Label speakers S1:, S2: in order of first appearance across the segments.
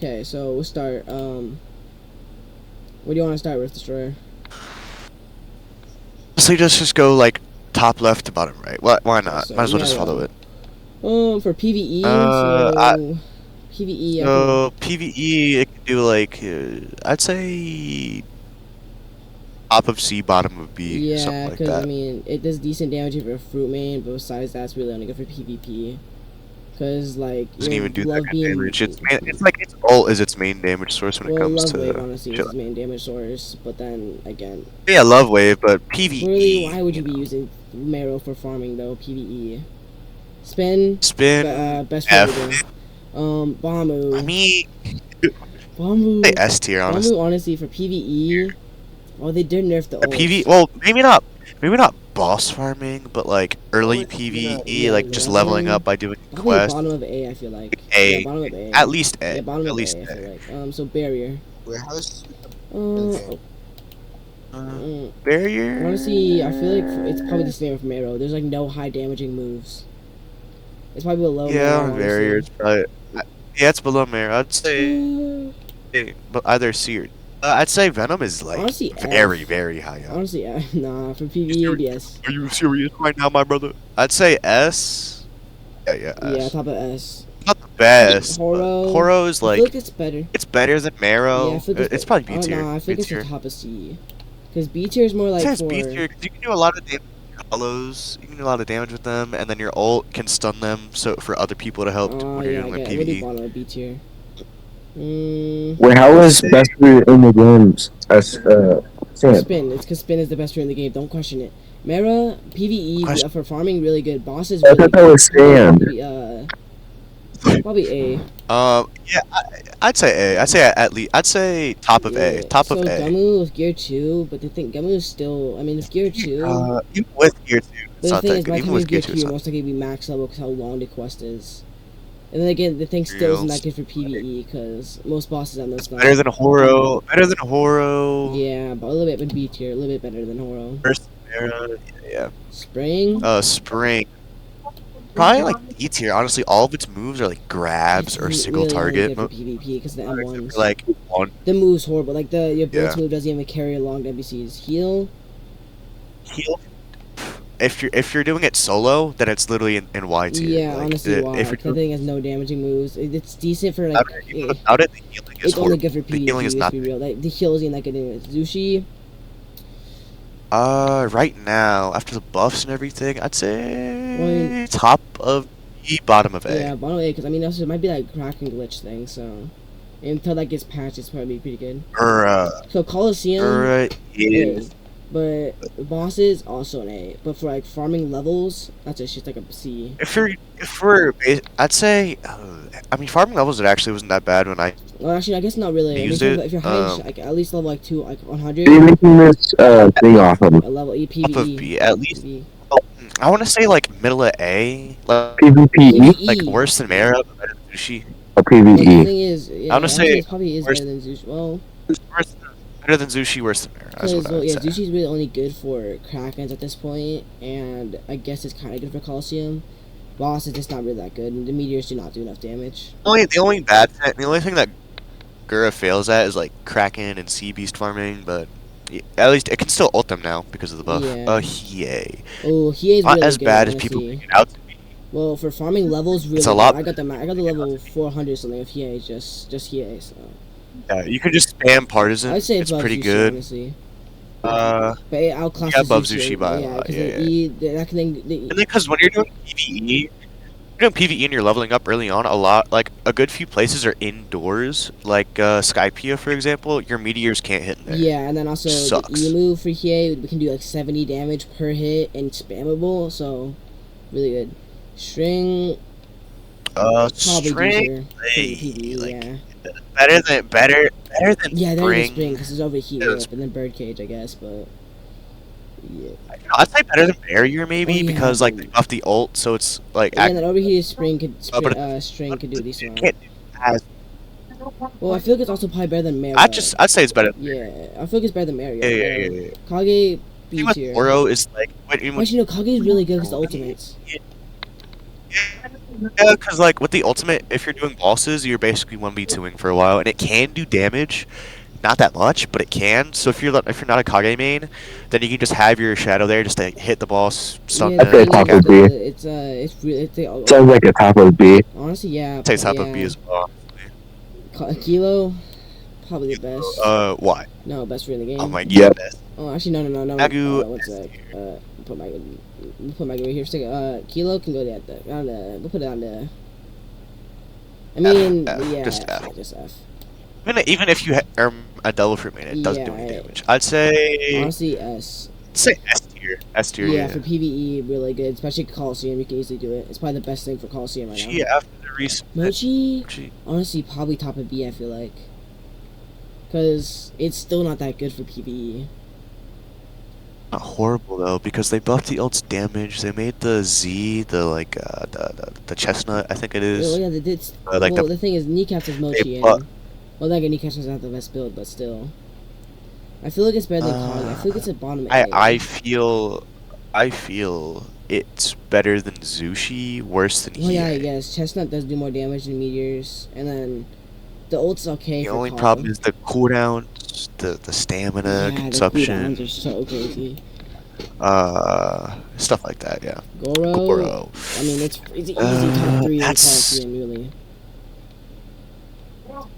S1: Okay, so we'll start. What do you want to start with, Destroyer?
S2: So just go like top left to bottom right. Why
S1: Okay,
S2: not?
S1: so
S2: Might as well just follow
S1: Mera.
S2: it.
S1: For PVE,
S2: I,
S1: so PVE, I can.
S2: so PVE it could do like I'd say top of C, bottom of B, something
S1: Yeah,
S2: like
S1: because I
S2: that.
S1: mean, it does decent damage if you're a fruit main, but besides that's really only good for PvP. Because like
S2: Doesn't
S1: your
S2: even do that
S1: love
S2: good damage.
S1: beam,
S2: It's like its ult is its main damage source when it
S1: well,
S2: comes
S1: love wave
S2: to
S1: honestly is
S2: shit
S1: his
S2: like
S1: main damage source. But then again,
S2: yeah, love wave, but
S1: really,
S2: PVE,
S1: why would you be using Mero for farming though? PVE, spin,
S2: spin
S1: best fruit leader.
S2: F. I
S1: Bamu,
S2: mean, say
S1: Bamu,
S2: S tier honestly.
S1: Bamu. Honestly, for PVE, well, they did nerf the
S2: PV,
S1: ults.
S2: well, maybe not boss farming, but like early PVE,
S1: Yeah,
S2: like just leveling up
S1: leveling.
S2: by doing
S1: Probably
S2: quests.
S1: bottom of A, I feel like. Yeah,
S2: A,
S1: bottom of A.
S2: at least
S1: Yeah,
S2: A,
S1: bottom
S2: at
S1: of
S2: least
S1: A, I feel
S2: A.
S1: like. So barrier.
S3: Warehouse in the game.
S1: Uh,
S2: Barrier.
S1: honestly, I feel like it's probably the same with Mero. There's like no high damaging moves. It's probably below
S2: Yeah,
S1: Mero,
S2: barrier.
S1: honestly.
S2: It's probably, yeah, it's below Mera. I'd say,
S1: Uh,
S2: but either C or I'd say Venom is like
S1: honestly,
S2: very,
S1: F.
S2: very high up.
S1: Honestly, F. Nah, for
S2: You
S1: PvE, it'd
S2: serious?
S1: be S.
S2: Are you serious right now, my brother? I'd say S. Yeah,
S1: Yeah,
S2: S.
S1: top of S.
S2: Not the best, but
S1: Horo.
S2: Horo is
S1: I feel like
S2: like
S1: it's better.
S2: it's better than
S1: Yeah, I
S2: Mero.
S1: feel like
S2: It's probably B
S1: oh,
S2: tier.
S1: nah, I feel
S2: B
S1: like it's the
S2: tier.
S1: top of C. Because B tier is more
S2: I'd
S1: like
S2: say it's
S1: for.
S2: B tier because you can do a lot of damage with colos. You can do a lot of damage with them, and then your ult can stun them. So for other people to help
S1: Oh,
S2: when you're
S1: yeah, I
S2: doing like
S1: get it. We'll do
S2: PvE.
S1: bottom of B tier. Mm,
S3: Wait, how is best fruit in the games as Sam?
S1: spin. It's because spin is the best route in the game. Don't question it. Mera, PvE,
S2: Question.
S1: for farming, really good. Boss is
S3: I
S1: really
S3: thought that was sand.
S1: probably A.
S2: Yeah, I'd say A. I'd say at least. I'd say top of A.
S1: Yeah.
S2: Top of
S1: So
S2: A.
S1: Gamu with gear 2, but the thing, Gamu is still, I mean, with gear 2,
S2: Even with gear two,
S1: but
S2: it's
S1: the
S2: not
S1: thing
S2: that
S1: is,
S2: good.
S1: by the
S2: Even
S1: time you
S2: with gear
S1: gear
S2: two,
S1: 2,
S2: it's
S1: you're
S2: not
S1: most likely going to be max level because how long the quest is. And then again, the thing still isn't
S2: real.
S1: that good for PvE because most bosses on this
S2: Better than Horo. Better than Horo.
S1: Yeah, but a little bit with B tier, a little bit better than Horo.
S2: First era. Yeah.
S1: Spring?
S2: Spring. Probably like E tier. Honestly, all of its moves are like grabs
S1: It's
S2: or single
S1: really only
S2: target.
S1: good for PvP because the M1s.
S2: Like one.
S1: The move's horrible. Like your Blitz
S2: Yeah.
S1: move doesn't even carry along NPCs. Heal.
S2: Heal. If you're doing it solo, then it's literally in Y tier.
S1: Yeah,
S2: like,
S1: honestly, why?
S2: if
S1: Like,
S2: you're
S1: the thing has no damaging moves. It's decent for
S2: without
S1: like.
S2: it, even without it, the healing is
S1: It's only
S2: horrible.
S1: good for
S2: The
S1: PvP.
S2: healing is
S1: Let's
S2: not.
S1: be real. Like the heal isn't that good anyway. Zushi.
S2: Right now, after the buffs and everything, I'd say
S1: Well,
S2: top of E, bottom of A.
S1: yeah, bottom A because I mean also it might be like cracking glitch thing. So until that gets patched, it's probably pretty good. So Coliseum. A.
S2: Is
S1: But bosses also an A. But for like farming levels, that's just like a C.
S2: I'd say, I mean, farming levels it actually wasn't that bad when I
S1: Well, actually, I guess not really. I mean,
S2: used it.
S1: if you're high, like at least level like 2, like 100.
S3: Are you making this thing off of
S1: A level E
S2: Top of
S1: PVE.
S2: B, at least.
S1: PvE.
S2: I want to say like middle of A, like
S3: PvPE
S2: worse than Mera, but better than Zushi.
S3: or
S1: Well, the
S3: PvE?
S1: thing is, yeah,
S2: I wanna say
S1: it probably is
S2: worse-
S1: better than Zushi. Well,
S2: Better than Zushi, worse than Mera. That's
S1: because
S2: what I would
S1: yeah,
S2: say.
S1: Zushi's really only good for Krakens at this point, and I guess it's kind of good for Coliseum. Boss is just not really that good, and the meteors do not do enough damage.
S2: The only thing that Gura fails at is like Kraken and Sea Beast farming, but at least it can still ult them now because of the buff.
S1: Yeah.
S2: Yay.
S1: Oh, he is
S2: Not
S1: really
S2: as
S1: good,
S2: bad as people
S1: honestly.
S2: make it out to be.
S1: Well, for farming levels, really,
S2: It's a lot-
S1: I got the level 400 something of Hiei, just Hiei. So
S2: Yeah, you can just spam partisan.
S1: I'd say
S2: It's
S1: above
S2: pretty
S1: Zushi,
S2: good.
S1: honestly.
S2: Uh,
S1: But it outclasses
S2: yeah, above
S1: Zushi,
S2: Zushi by a
S1: yeah,
S2: lot.
S1: because
S2: Yeah,
S1: that can then.
S2: and then because when you're doing PVE and you're leveling up early on, a lot like a good few places are indoors, like Skypea for example. Your meteors can't hit in there.
S1: Yeah, and then also
S2: Sucks.
S1: the E move for Hiei, we can do like 70 damage per hit and spammable, so really good. String, probably
S2: String,
S1: easier for the PvE,
S2: like,
S1: yeah.
S2: better than
S1: Yeah, there is
S2: Spring.
S1: Spring because it's over here,
S2: Yes.
S1: and then Birdcage, I guess, but yeah.
S2: I'd say better than Barrier maybe
S1: Oh, yeah.
S2: because like they buff the ult, so it's like
S1: And then over here, Spring could
S2: but
S1: String could do a decent amount.
S2: can't do as.
S1: Well, I feel like it's also probably better than Mera.
S2: I'd say it's better.
S1: Yeah, I feel like it's better than Mera.
S2: Yeah.
S1: Kage, B
S2: Thing with
S1: tier.
S2: Oro is like
S1: Actually, no, Kage is really good because the ultimates.
S2: Yeah, because like with the ultimate, if you're doing bosses, you're basically 1v2ing for a while, and it can do damage. Not that much, but it can. So if you're not a Kage main, then you can just have your shadow there just to hit the boss, stun
S1: Yeah, the
S3: I'd say
S2: them,
S1: thing
S3: top
S1: is,
S3: of
S2: scatter.
S3: B.
S1: it's really,
S3: Sounds like a top of B.
S1: honestly, yeah,
S2: Say top of B
S1: yeah.
S2: as well.
S1: Kilo, probably the best.
S2: Why?
S1: No, best for the
S2: Oh
S1: game.
S2: my
S3: Yep.
S2: goodness.
S1: Oh, actually, no.
S2: Magu.
S1: One sec. Put my right here. Stick. Kilo can go at the on the. We'll put it on the. I mean,
S2: F,
S1: yeah,
S2: just F.
S1: just F.
S2: Even if you are a devil fruit main, it doesn't do any damage. I'd say
S1: Honestly, S.
S2: S tier. S tier.
S1: Yeah,
S2: Yeah.
S1: for PVE, really good. Especially Coliseum, you can easily do it. It's probably the best thing for Coliseum right now.
S2: After the recent
S1: Mochi, honestly, probably top of B. I feel like, because it's still not that good for PVE.
S2: Not horrible though, because they buffed the ult's damage. They made the Z the chestnut, I think it is.
S1: Well, yeah, they did.
S2: Like
S1: the thing is, kneecaps is Mochi, and well, like kneecaps is not the best build, but still, I feel like it's better than Kage. I feel like it's a bottom A.
S2: I feel it's better than Zushi, worse than
S1: Well, yeah, I
S2: Hiei.
S1: guess chestnut does do more damage than meteors, and then the ult's okay.
S2: The
S1: for
S2: only
S1: Kage.
S2: problem is the cooldowns, the stamina consumption.
S1: The cooldowns are so crazy.
S2: Stuff like that, yeah.
S1: Goro. I mean, it's easy top 3 in
S2: that's-
S1: Coliseum, really.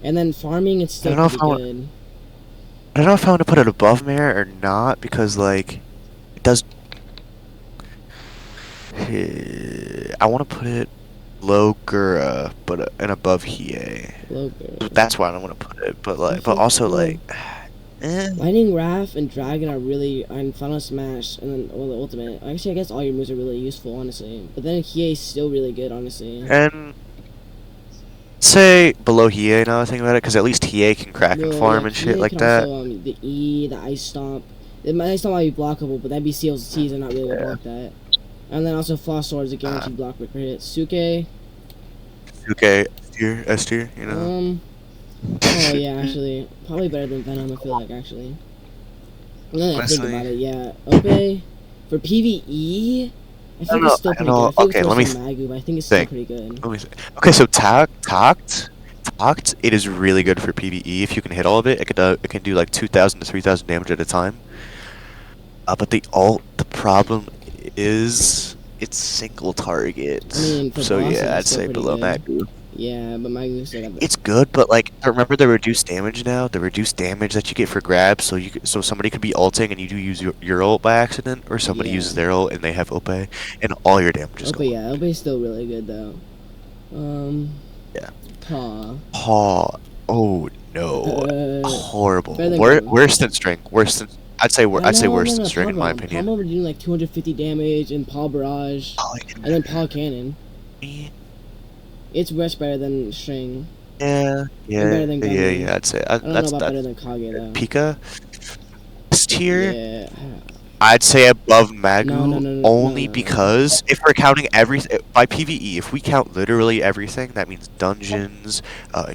S1: And then farming, it's still pretty good.
S2: I don't know if I want to put it above Mera or not, because, like, it does... I want to put it low Gura, but and above Hiei.
S1: Low Gura.
S2: That's why I don't want to put it, but, like, but also, like...
S1: Lightning, Raph, and Dragon are really on Final Smash, and then the Ultimate. Actually, I guess all your moves are really useful, honestly. But then Hiei's still really good, honestly.
S2: And say below Hiei now I think about it, because at least Hiei can crack and farm and shit like that.
S1: Also, the E, the Ice Stomp. The Ice Stomp might be blockable, but that'd be CLCs are not really gonna block that. And then also Floss Sword is a guaranteed block for hit. Suke,
S2: S tier, you know.
S1: Oh yeah, actually, probably better than Venom. I feel like actually. Now that I think about it, yeah. Ope for PVE, I think it's still pretty good. I think it's worse than Magu, but I think it's still pretty good.
S2: Let me think. Okay, so Talked, it is really good for PVE. If you can hit all of it, it can do like 2,000 to 3,000 damage at a time. But the problem is it's single target.
S1: I mean, for
S2: so
S1: bosses,
S2: yeah, I'd
S1: it's still
S2: say
S1: pretty
S2: below
S1: good.
S2: Magu.
S1: Yeah, but Magu's still got the...
S2: It's good, but like remember the reduced damage now. The reduced damage that you get for grabs. So somebody could be ulting and you do use your ult by accident, or somebody uses their ult and they have Ope, and all your damage is gone.
S1: Yeah, Ope's still really good though.
S2: Yeah.
S1: Paw.
S2: Oh no. Horrible.
S1: Better than
S2: Worse than String. I'd say worse than String in my opinion.
S1: Paw doing like 250 damage and Paw Barrage, and then Paw Cannon. It's much better than String.
S2: Yeah. I'd say
S1: I don't know about better than Kage though.
S2: Pika. S tier.
S1: Yeah.
S2: I'd say above Magu
S1: No.
S2: because if we're counting everything by PVE, if we count literally everything, that means dungeons,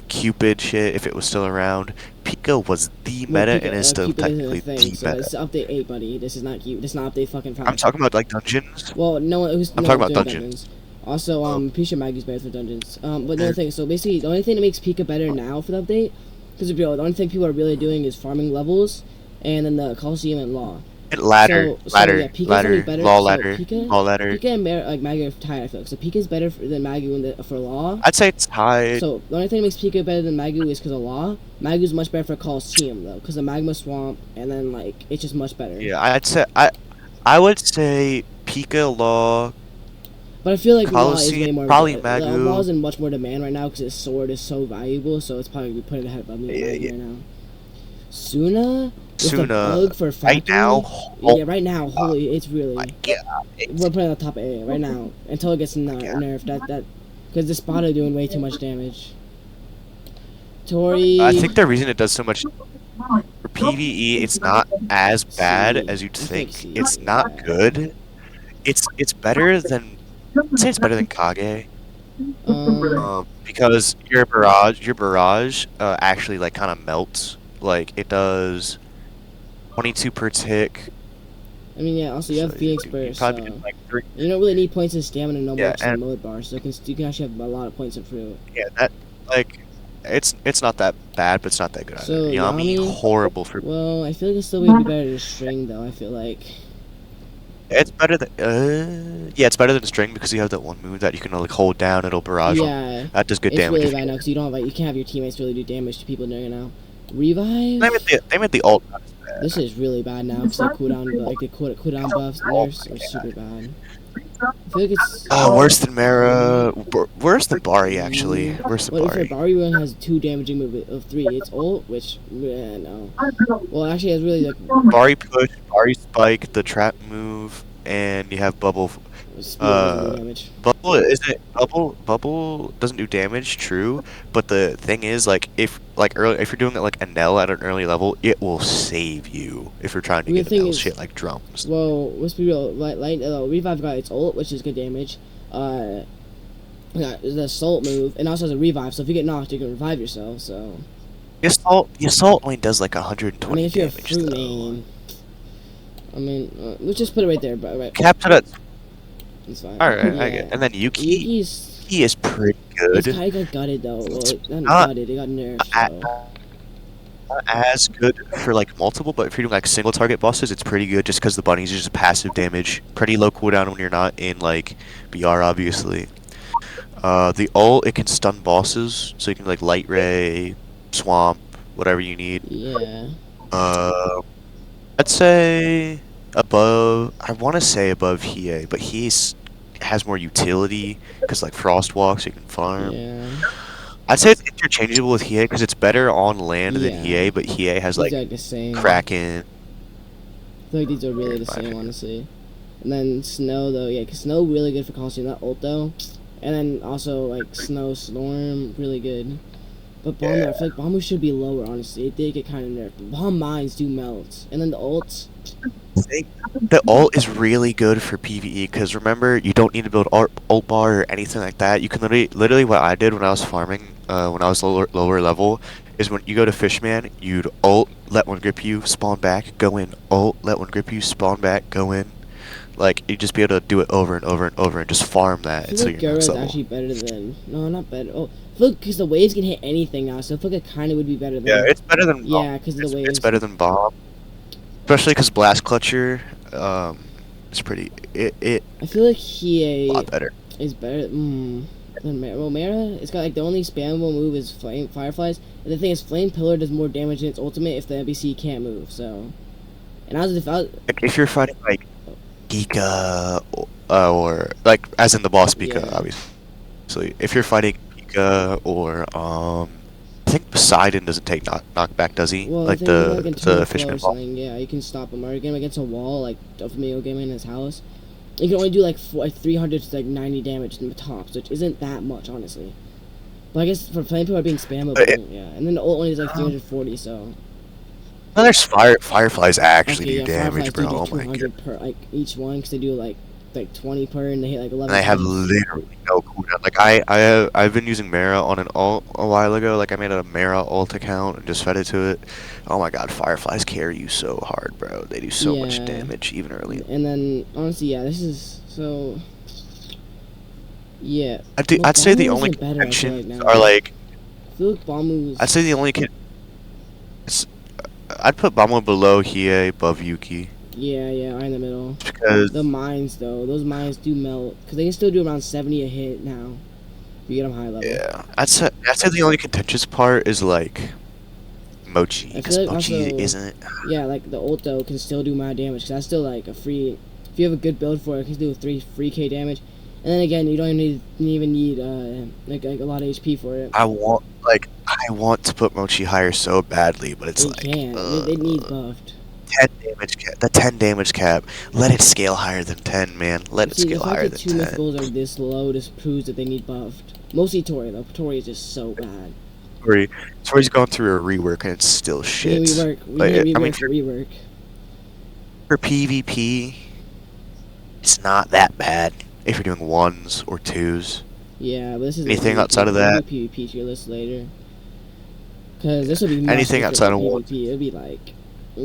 S2: Cupid shit. If it was still around, Pika was the meta and is still technically the meta.
S1: It's update 8, buddy. This is not cute. This is not update fucking 5.
S2: I'm talking about like dungeons.
S1: Well, I'm
S2: talking about dungeons.
S1: Also, Pisha Magu's better for dungeons. But another thing, so basically, the only thing that makes Pika better now for the update, because the only thing people are really doing is farming levels, and then the Coliseum and Law.
S2: Ladder.
S1: Better.
S2: Law
S1: So
S2: ladder. Pika
S1: and Magu are tied, I feel like. So Pika's better than Magu for Law.
S2: I'd say it's tied.
S1: So the only thing that makes Pika better than Magu is because of Law. Magu's much better for Coliseum, though, because of Magma Swamp, and then, like, it's just much better.
S2: Yeah, I would say Pika, Law.
S1: But I feel like Law is
S2: Coliseum,
S1: way more...
S2: probably Magu.
S1: Law is in much more demand right now because his sword is so valuable, so it's probably going to be put ahead of me right now. Suna? With the bug for factory, right now, holy, it's really... We're putting it on top of A right now, until it gets nerfed, because the spot is doing way too much damage. Tori...
S2: I think the reason it does so much... For PvE, it's not as bad as you'd think. It's not good. It's better than... I'd say it's better than Kage. Because your barrage actually like kind of melts. Like it does 22 per tick.
S1: I mean, yeah. Also, you have Phoenix Burst, so
S2: like 3.
S1: you don't really need points in stamina no more
S2: Yeah,
S1: to the mode bar, so you can actually have a lot of points in fruit.
S2: Yeah, that like it's not that bad, but it's not that good
S1: So
S2: either. Yami, horrible for.
S1: Well, I feel like it still would be better than String, though. I feel like.
S2: It's better than yeah, it's better than String because you have that one move that you can like hold down. It'll barrage.
S1: Yeah,
S2: that does good
S1: it's
S2: damage.
S1: really bad now because you don't have you can't have your teammates really do damage to people during it now. Revive.
S2: They made the ult.
S1: This is really bad now because the cooldown buffs nerfs are super bad. I feel like it's
S2: worse than Mera, worse than Bari actually. Worse than
S1: Bari.
S2: Bari.
S1: If Bari one has 2 damaging move of 3, it's ult, which no. Well, actually, it's really like
S2: Bari push, Bari spike, the trap move, and you have bubble. Bubble isn't bubble doesn't do damage, true, but the thing is like if you're doing it like a Nell at an early level, it will save you if you're trying to get Nell shit like drums.
S1: Well, let's be real. Revive got its ult, which is good damage. Yeah, the assault move, and also has a revive. So if you get knocked, you can revive yourself. So
S2: the assault only does like 120
S1: I mean, if you're
S2: damage.
S1: A fruit main, I mean, let's just put it right there. But right.
S2: Capture that.
S1: It's fine.
S2: Alright,
S1: yeah.
S2: I get. And then Yuki.
S1: He
S2: is pretty good.
S1: His Kage got gutted though. Well, not gutted. It got nerfed. So.
S2: Not as good for like multiple, but if you're doing like single target bosses, it's pretty good just because the bunnies are just passive damage. Pretty low cooldown when you're not in like BR, obviously. The ult, it can stun bosses, so you can like light ray, swamp, whatever you need.
S1: Yeah.
S2: I'd say above. I want to say above Hiei, but has more utility because like frost walks, you can farm.
S1: Yeah.
S2: I'd say it's interchangeable with Hiei because it's better on land than Hiei, but Hiei has like
S1: the same.
S2: Kraken.
S1: I feel like these are really the same, honestly. And then Snow though, yeah, because Snow really good for Coliseum. That ult though, and then also like Snow Storm really good. But Bomb, I feel like Bomb should be lower, honestly. It did get kind of nerfed. But Bomb mines do melt, and then the ults.
S2: The ult is really good for PvE because remember, you don't need to build ult bar or anything like that. You can literally what I did when I was farming, when I was lower level, is when you go to Fishman, you'd ult, let one grip you, spawn back, go in, ult, let one grip you, spawn back, go in. Like you'd just be able to do it over and over and over and just farm that until you're
S1: next level. Actually better than not better. Oh, look, because the waves can hit anything now, so I feel like it kind of would be better than.
S2: Yeah, it's better than.
S1: Yeah, because of the waves.
S2: It's better than Bomb. Especially because Blast Clutcher, is pretty.
S1: I feel like Hiei
S2: a lot better.
S1: Is better than Mera. Well, Mera, it's got like the only spammable move is Fireflies, and the thing is, Flame Pillar does more damage than its ultimate if the NPC can't move. So, and
S2: if you're fighting like Pika, or like as in the boss Pika, obviously. So if you're fighting Pika or I think Poseidon doesn't take knockback, does he?
S1: Well,
S2: like the fishman ball.
S1: Yeah, you can stop him. Or you get him against a wall, like a Flamingo game in his house. You can only do like 300 to like 90 damage in the tops, which isn't that much, honestly. But I guess for playing people are being spammable, yeah. And then the ult only is like 340, so.
S2: Well, there's Fireflies actually do damage, bro.
S1: Oh my god. Per like each one, because they do like 20 per, and they hit like 11.
S2: And they have literally no cooldown. Like I've been using Mera on an ult a while ago. Like I made a Mera ult account and just fed it to it. Oh my god, Fireflies carry you so hard, bro. They do so much damage even early.
S1: And then honestly, yeah, this is so. Yeah.
S2: I'd say the only contentions are like.
S1: I feel like Bamu's.
S2: I'd say the only I'd put Bamu below Hiei, above Yuki.
S1: Yeah, right in the middle.
S2: Because
S1: the mines, though, those mines do melt. Because they can still do around 70 a hit now. If you get them high level.
S2: Yeah. I'd say the only contentious part is, like, Mochi. Because
S1: like
S2: Mochi
S1: also,
S2: isn't...
S1: Yeah, like, the ult, though, can still do mad damage. Because that's still, like, a free... If you have a good build for it, it can do 3K damage. And then, again, you don't even need like a lot of HP for it.
S2: I want to put Mochi higher so badly, but it's like...
S1: It needs buffed.
S2: 10 damage cap. The 10 damage cap. Let it scale higher than 10, man. Let it scale higher than 10.
S1: The fact that 2 mythicals are this low just proves that they need buffed. Mostly Tori, though. Tori is just so bad.
S2: Tori's going through a rework and it's still shit.
S1: Yeah, rework.
S2: For PvP, it's not that bad if you're doing 1s or 2s.
S1: Yeah, but this is
S2: anything outside of that.
S1: PvP tier list later. Because this will be
S2: anything outside of
S1: PvP. It'll be like.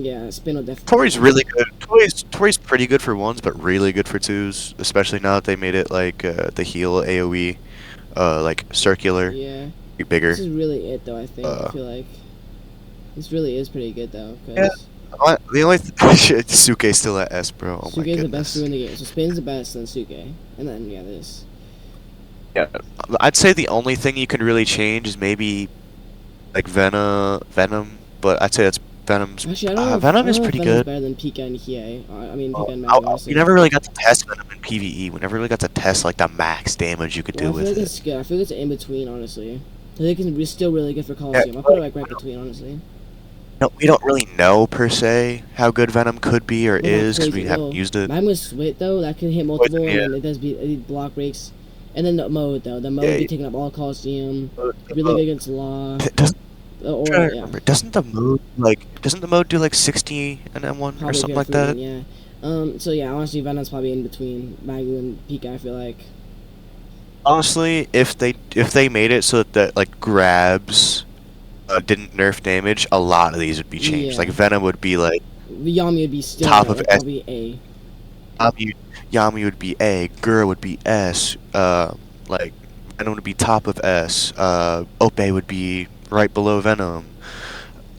S1: Yeah, spin will definitely.
S2: Tori's really good. Tori's pretty good for ones, but really good for twos, especially now that they made it like the heal AOE, like circular,
S1: Yeah.
S2: bigger.
S1: This is really it though. I think. I feel like this really is pretty good though.
S2: Yeah. The only Suke's still at S, bro. Oh my
S1: Suke's
S2: goodness.
S1: the best two in the game. So spin's the best, then Suke, and then yeah, this.
S2: Yeah, I'd say the only thing you can really change is maybe like Venom, but I'd say that's Venom's.
S1: Actually, I don't know.
S2: Venom is pretty good.
S1: Better than Pika and Hiei. I mean, Pika and Magu. Honestly.
S2: We never really got to test Venom in PvE. We never really got to test like the max damage you could do with
S1: I feel like
S2: it.
S1: it's good. I feel like it's in between, honestly. I think it's still really good for Coliseum.
S2: Yeah,
S1: I'll put it like right between, honestly.
S2: No, we don't really know per se how good Venom could be or
S1: Well,
S2: is because we haven't used it.
S1: Mine was Swit though. That can hit multiple,
S2: Yeah.
S1: and it block breaks. And then the mode though. The mode be taking up all Coliseum. Really good against Law.
S2: Doesn't the mode do like 60 and M1 or something like that?
S1: Yeah. So yeah, honestly, Venom's probably in between Magu and Pika. I feel like.
S2: Honestly, if they made it so that like grabs didn't nerf damage, a lot of these would be changed.
S1: Yeah.
S2: Like Venom would be like
S1: Yami would be still
S2: top of S.
S1: probably A.
S2: Yami would be A. Gura would be S. Like Venom would be top of S. Ope would be right below Venom.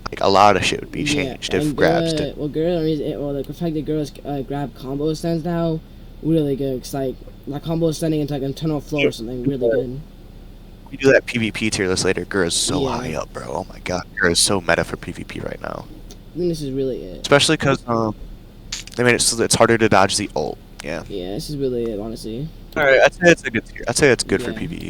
S2: Like a lot of shit would be changed if grabs did.
S1: Well, the fact that Gura's grab combo stands now, really good. Cause like combo standing into like an internal flow or something really good.
S2: We do that PvP tier list later. Gura's so high up, bro. Oh my god, Gura's so meta for PvP right now.
S1: I think this is really it.
S2: Especially because they made it so that it's harder to dodge the ult. Yeah.
S1: Yeah, this is really it, honestly.
S2: All right, I'd say it's a good tier. I'd say it's good for PvE.